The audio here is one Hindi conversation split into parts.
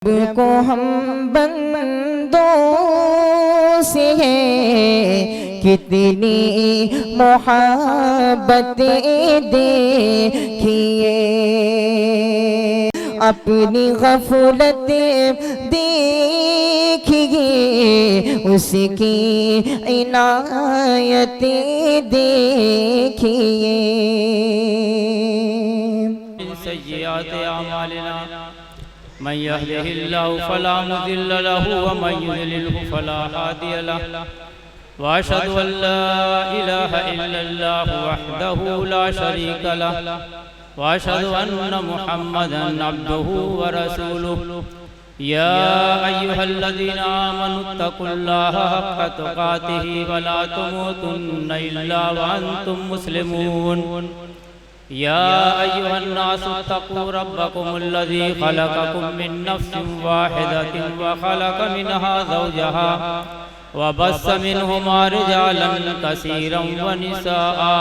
को हम बंदों से है कितनी मोहब्बतें देखिए, अपनी गफलत देखिए, उसकी इनायतें देखिए। सय्यिआत आमालिना मन यहदिहिल्लाहु फला मुदिल्ल लहु व मन युद्लिलहु फला हादिय लहु व अशहदु अन ला इलाहा इल्लल्लाहु वहदहु ला शरीका लहु व अशहदु अन्न मुहम्मदन अब्दुहु व रसूलुहु। या अय्युहल्लज़ीना आमनुत्तकुल्लाहा हक्का तुक़ातिही व ला तमूतुन्ना इल्ला व अंतुम मुस्लिमून। या अय्युहन्नासु तक़ू रब्बकुमुल्लज़ी ख़लक़कुम मिन नफ़्सिन वाहिदतिन व ख़लक़ मिनहा ज़ौजहा व बस्स मिनहुमा रिजालन कसीरन व निसाआ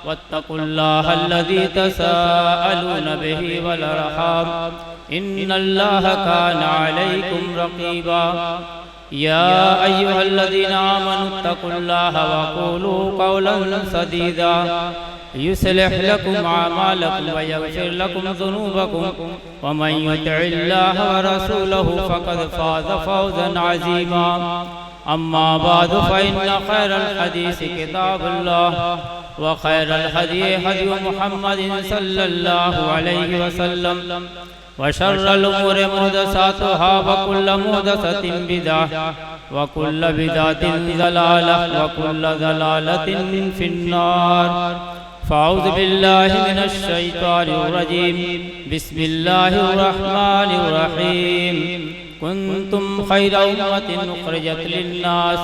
वत्तक़ुल्लाहा अल्लज़ी तसाअलून बिही वल अर्हाम इन्नल्लाहा काना अलैकुम रक़ीबा। या अय्युहल्लज़ीना आमनुत्तकुल्लाहा व क़ूलू क़ौलन सदीदा युस्लिह लकुम आमालकुम व यग़फिर लकुम ज़ुनूबकुम व मन युतिइल्लाह व रसूलहु फ़क़द फ़ाज़ फ़ौज़न अज़ीमा। अम्मा बअदु फ़इन्न ख़ैरल हदीस किताबुल्लाह व ख़ैरल हदी हदी मुहम्मदिन सल्लल्लाहु अलैहि वसल्लम व शर्रल उमूरि मुहदसातुहा व कुल्लु मुहदसतिन बिदअह व कुल्लु बिदअतिन ज़लालह व कुल्लु ज़लालतिन फिन्नार। फ़अऊज़ु बिल्लाहि मिनश शैतानिर रजीम। बिस्मिल्लाहिर रहमानिर रहीम। कुन्तुम खैरा उम्मतिन उख़रिजत लिन्नास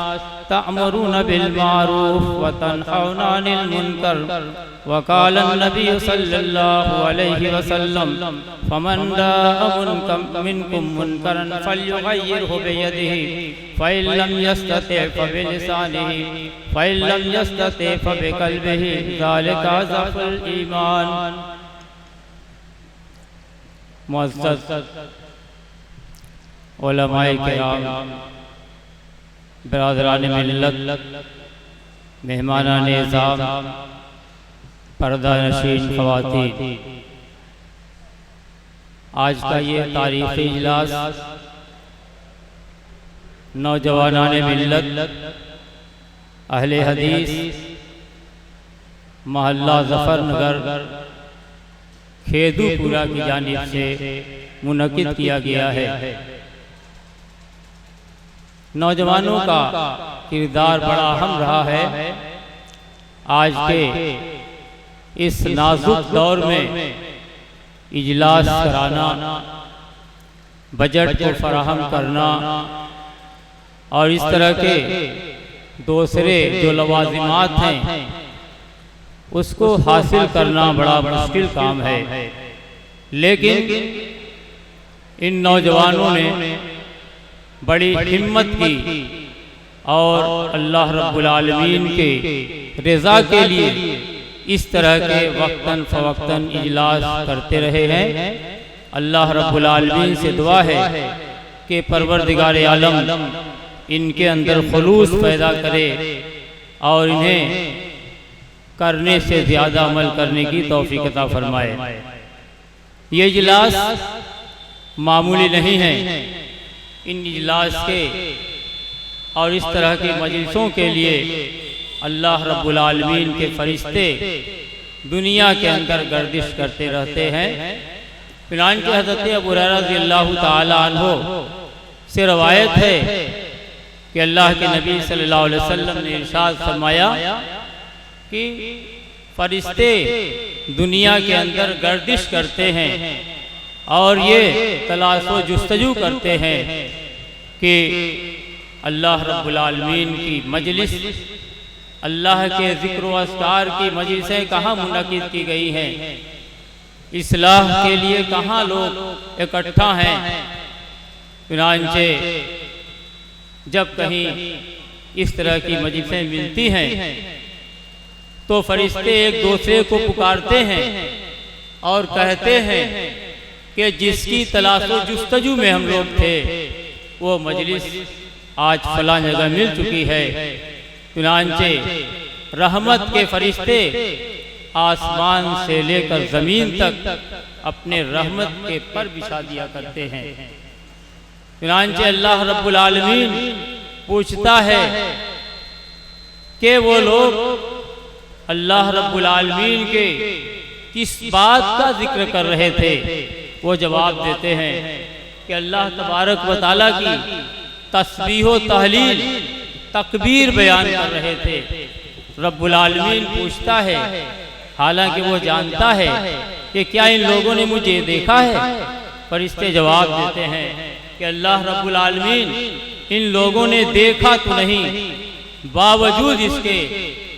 तअमुरूना बिल मारूफ व तनहौना अनिल मुनकर व क़ाला नबिय्यु सल्लल्लाहु अलैहि वसल्लम फमन राअ मिनकुम मुनकरन फ़ल्युग़य्यिरहु बियदिही फ़इन लम यस्तति' फ़बिलिसानिही फ़इन लम यस्तति' फ़बिक़ल्बिही ज़ालिका अज़अफ़ुल ईमान। मुअज़्ज़ज़ उलमाए किराम, बिरादरान मिल्लत, मेहमानान निज़ाम, पर्दा नशीन ख़वातीन, आज का ये तारीख़ी इजलास नौजवानान मिल्लत, अहले हदीस, मोहल्ला ज़फ़रनगर खेदूपुरा की जानिब से मुनक़िद किया गया है। नौजवानों का किरदार बड़ा अहम रहा है। आज के इस नाजुक दौर में इजलास कराना, बजट को फराहम करना और इस तरह के दूसरे जो लवाजिमात हैं उसको हासिल करना बड़ा मुश्किल काम है। लेकिन इन नौजवानों ने बड़ी हिम्मत की और अल्लाह रब्बुल आलमीन के रज़ा के लिए इस तरह के वक्तन फ़वक्तन इजलास करते रहे हैं। अल्लाह रब्बुल आलमीन से दुआ है कि परवरदिगार आलम इनके अंदर खुलूस पैदा करे और इन्हें करने से ज़्यादा अमल करने की तौफ़ीक़ अता फरमाए। ये इजलास मामूली नहीं है। इन इजलास के और इस तरह की मजलिसों के लिए अल्लाह रब्बुल आलमीन के फरिश्ते दुनिया के अंदर गर्दिश करते रहते हैं। फिनान के हज़रत अबू हुरैरा रज़ियल्लाहु ताला अन्हु से रवायत है कि अल्लाह के नबी सल्लल्लाहु अलैहि वसल्लम ने इरशाद फरमाया कि फरिश्ते दुनिया के अंदर गर्दिश करते हैं और ये तलाश व जुस्तजू करते हैं कि अल्लाह रब्बुल आलमीन की मजलिस, अल्लाह के ज़िक्र व अस्कार की मजलिसें कहाँ मुनक़िद की गई हैं, इस्लाह के लिए कहाँ लोग इकट्ठा हैं। चुनांचे जब कहीं इस तरह की मजलिसें मिलती हैं तो फरिश्ते एक दूसरे को पुकारते हैं और कहते हैं कि जिसकी तलाशो जुस्तजू में हम लोग थे वो मजलिस आज फलां जगह मिल चुकी है। चुनांचे रहमत के फरिश्ते आसमान से लेकर ज़मीन तक अपने रहमत के पर बिछा दिया करते हैं। चुनांचे अल्लाह रब्बुल आलमीन पूछता है कि वो लोग अल्लाह रब्बुल आलमीन के किस बात का जिक्र कर रहे थे। वो जवाब देते हैं कि अल्लाह तबारक व तआला की तस्बीह व तहलील तकबीर बयान कर रहे थे। रब्बुल आलमीन पूछता है, हालांकि वो जानता है कि क्या इन लोगों ने मुझे देखा है। फरिश्ते जवाब देते हैं कि अल्लाह रब्बुल आलमीन इन लोगों ने देखा तो नहीं, बावजूद इसके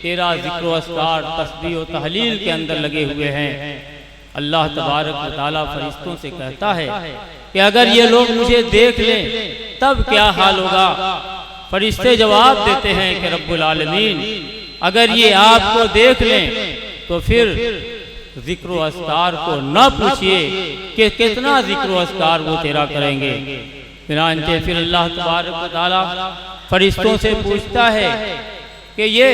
तेरा जिक्र अस्कार तस्बीह व तहलील के अंदर लगे हुए हैं। अल्लाह तबारक व तआला फरिश्तों से कहता है कि अगर ये लोग मुझे देख लें तब क्या हाल होगा। फरिश्ते जवाब देते हैं कि रब्बुल आलमीन अगर ये आपको देख लें तो फिर जिक्र अस्कार को न पूछिए कि कितना जिक्र अस्कार वो तेरा करेंगे। फिर अल्लाह तबारक व तआला फरिश्तों से पूछता है कि ये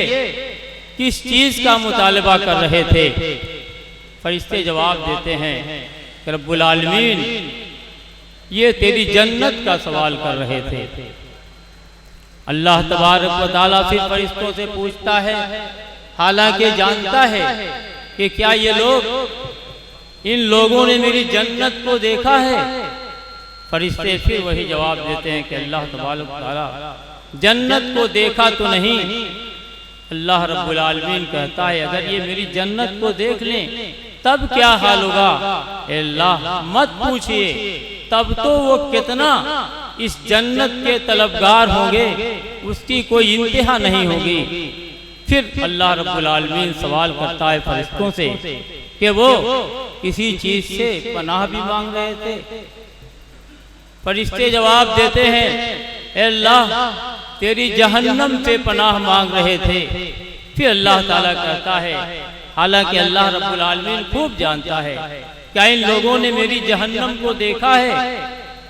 किस चीज़ का मुतालबा कर रहे थे। फरिश्ते जवाब देते हैं कि रब्बुल आलमीन ये तेरी जन्नत का सवाल कर रहे थे। अल्लाह तबारक व तआला फिर फरिश्तों से पूछता है, हालांकि जानता है कि क्या ये लोग इन लोगों ने मेरी जन्नत को देखा है। फरिश्ते फिर वही जवाब देते हैं कि अल्लाह तबारक व तआला जन्नत को देखा तो नहीं। अल्लाह रब्बुल आलमीन कहता है अगर ये मेरी जन्नत को देख लें तब क्या हाल होगा। अल्लाह मत पूछिए, तब तो वो कितना इस जन्नत के तलबगार होंगे, उसकी कोई इंतहा नहीं होगी। फिर अल्लाह रब्बुल आलमीन सवाल करता है फरिश्तों से कि वो किसी चीज से पनाह भी मांग रहे थे। फरिश्ते जवाब देते हैं, अल्लाह तेरी जहन्नम से पनाह मांग रहे थे। फिर अल्लाह ताला कहता है, हालांकि अल्लाह रब्बुल आलमीन खूब जानता है, क्या इन लोगों ने मेरी जहन्नम को देखा है।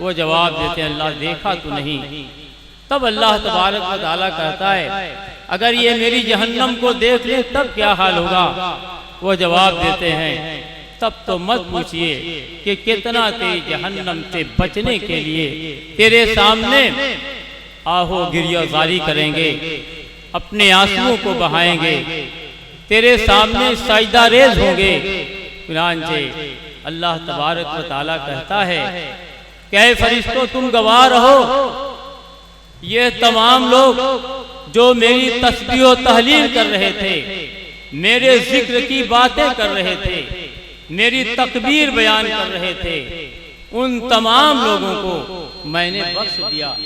वो जवाब देते हैं, अल्लाह देखा तो नहीं। तब अल्लाह तबारक व तआला कहता है अगर ये मेरी जहन्नम को देख ले तब क्या हाल होगा। वो जवाब देते हैं तब तो मत पूछिए कि कितना तेरी जहन्नम से बचने के लिए तेरे सामने आहो गिरियाजारी करेंगे, अपने आंसुओं को बहाएंगे, तेरे सामने सजदा रेज़ होंगे। फिरांचे अल्लाह तबारक व तआला कहता है कि फरिश्तों तुम गवाह रहो, ये तमाम लोग जो मेरी तस्बीह व तहलील कर रहे थे, मेरे जिक्र की बातें कर रहे थे, मेरी तकबीर बयान कर रहे थे, उन तमाम लोगों को मैंने बख्श दिया।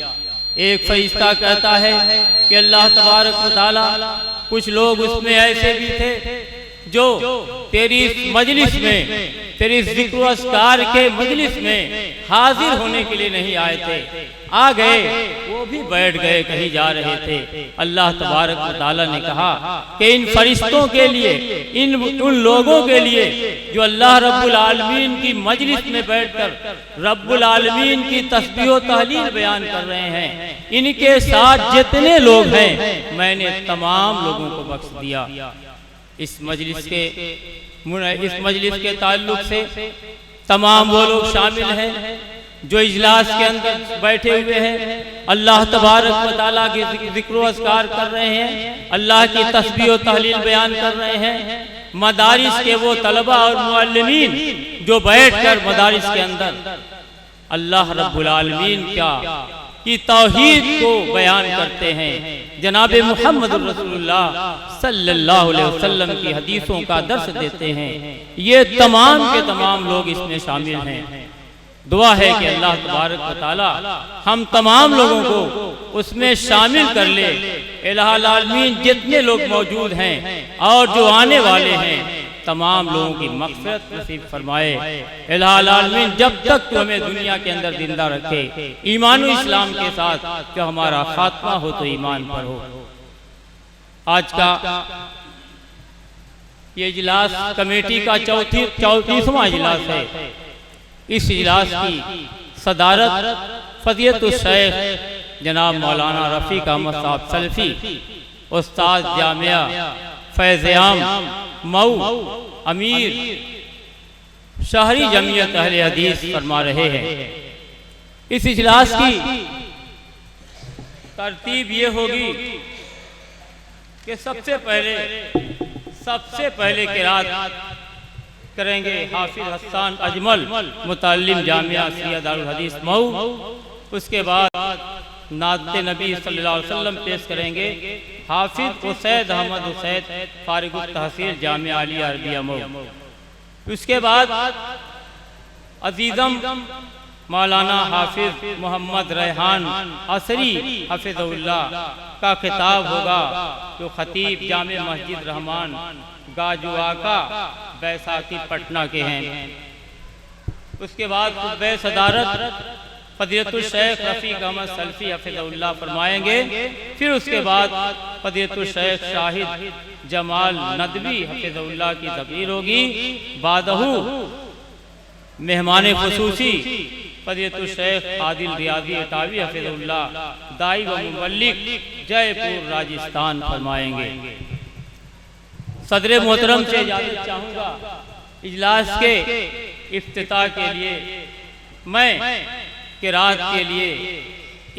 एक फरिश्ता कहता है कि अल्लाह तबारक व तआला कुछ लोग उसमें ऐसे भी थे जो तेरी मजलिस में, तेरी जिक्र अस्कार के मजलिस में हाजिर होने के लिए नहीं आए थे, आ गए वो भी बैठ गए, कहीं जा रहे थे। अल्लाह तबारक व तआला ने कहा कि इन फरिश्तों के लिए, उन लोगों के लिए जो अल्लाह रब्बुल आलमीन की मजलिस में बैठकर रब्बुल आलमीन की तस्बीह व तहलील बयान कर रहे हैं, इनके साथ जितने लोग हैं मैंने तमाम लोगों को बख्श दिया। इस मजलिस के ताल्लुक से तमाम वो लोग शामिल हैं जो इजलास के अंदर बैठे हुए हैं, अल्लाह तबारक व तआला के जिक्र अस्कार कर रहे हैं, अल्लाह की तस्बीह व तहलील बयान कर रहे हैं। मदारिस के वो तलबा और मुअल्लिमीन जो बैठकर मदारिस के अंदर अल्लाह रब्बुल आलमीन की तौहीद को बयान करते हैं, जनाब मुहम्मद रसूलुल्लाह सल्लल्लाहु अलैहि वसल्लम की हदीसों का दर्स देते हैं, ये तमाम के तमाम लोग इसमें शामिल हैं। दुआ है कि अल्लाह तबारक व तआला हम तमाम लोगों को उसमें शामिल कर ले। इलाहुल आलमीन जितने लोग मौजूद हैं और जो आने वाले हैं तमाम लोगों की मग़फ़िरत नसीब फरमाए। इलाहुल आलमीन जब तक तो हमें दुनिया के अंदर जिंदा रखे ईमान व इस्लाम के साथ, कि हमारा खात्मा हो तो ईमान पर हो। आज का ये इजलास कमेटी का 34वां इजलास है। इस इजलास की सदारत फजीलतुल शेख जनाब मौलाना रफ़ीक अहमद साहब सल्फी उस्ताद जामिया फैज़-ए-आम मऊ अमीर शहरी जमीयत अहले हदीस फरमा रहे हैं। इस इजलास की तरतीब ये होगी कि सबसे पहले किरात करेंगे हाफिज हसन अजमल मुतल्लिम जामिया सिया दारुल हदीस मऊ। उसके बाद नाते नबी सल्लल्लाहु अलैहि वसल्लम पेश करेंगे हाफिज उसैद अहमद उसैद फारिगुत तहसील जामिया आलिया अरबिया मऊ। उसके बाद अजीज़म मौलाना हाफिज मोहम्मद रेहान असरी हफिज़हुल्लाह का खिताब होगा, जो खतीब जामे मस्जिद रहमान गाजुआका बैसाखी पटना के हैं। उसके बाद खुतबे सदारत फजीलतुल शेख रफ़ीक अहमद सल्फी हफिज़हुल्लाह फरमाएंगे। फिर उसके बाद फजीलतुल शेख शाहिद जमाल नदवी हफिज़हुल्लाह की तकरीर होगी। बादहू मेहमान खुसूसी फजीलतुल शेख आदिल रियाजी अटावी हफिज़हुल्लाह दाई व मुबल्लिग जयपुर राजस्थान फरमाएंगे। सदर मोहतरम से इजाज़त चाहूँगा इजलास के इफ्तिताह के लिए। मैं किरात के लिए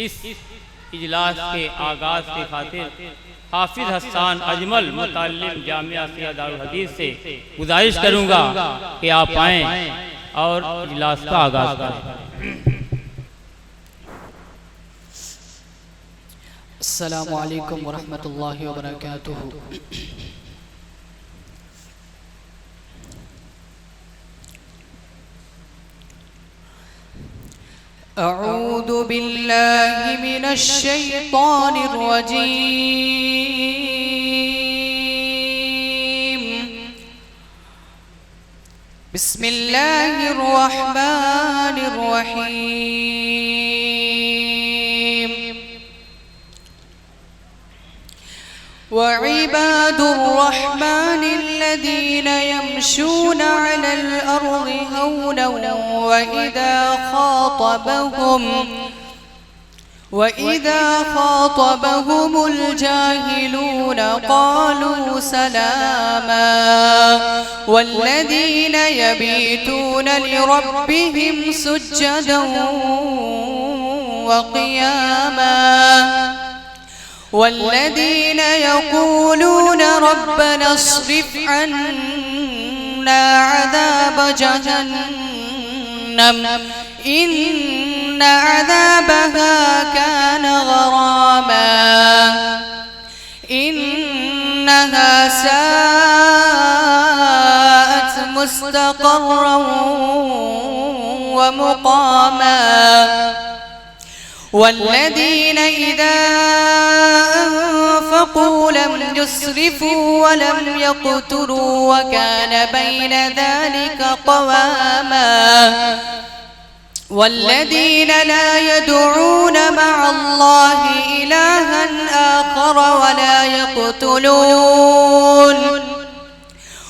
इस इजलास के आगाज की खातिर हाफिज हसन अजमल मुतल्लिम जामिया सिया दारुल हदीस से गुजारिश करूँगा कि आप आएँ और इजलास का आगाज करें। अस्सलामु अलैकुम वरहमतुल्लाहि वबरकातुहू। अऊज़ु बिल्लाहि मिनश शैतानिर रजीम। बिस्मिल्लाहिर रहमानिर रहीम। वइबादुर रहमानिल्लज़ीना यमशूना अलल अर्ज़ि हौलन वइज़ा ख़ातबहुमुल जाहिलून क़ालू सलामा वल्लज़ीना यबीतून लिरब्बिहिम सुज्जदन व क़ियामा वल्लज़ीना यक़ूलून रब्बना अस्रिफ़ अन्ना अज़ाब जहन्नम इन्न अज़ाबहा कान गरामा इन्नहा साअत मुस्तक़र्रन व मुक़ामा वल्लज़ीना इज़ा अनफ़क़ू लम युस्रिफ़ू व लम यक़्तुरू व कान बैन ज़ालिका क़वामा वल्लज़ीना ला यदऊन मअ अल्लाहि इलाहन आखर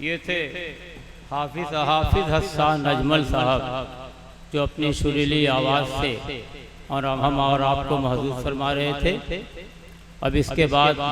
ये थे हाफिज हसन अजमल साहब, जो अपनी सुरीली आवाज़ से और हम और आपको महसूस फरमा रहे थे। अब इसके बाद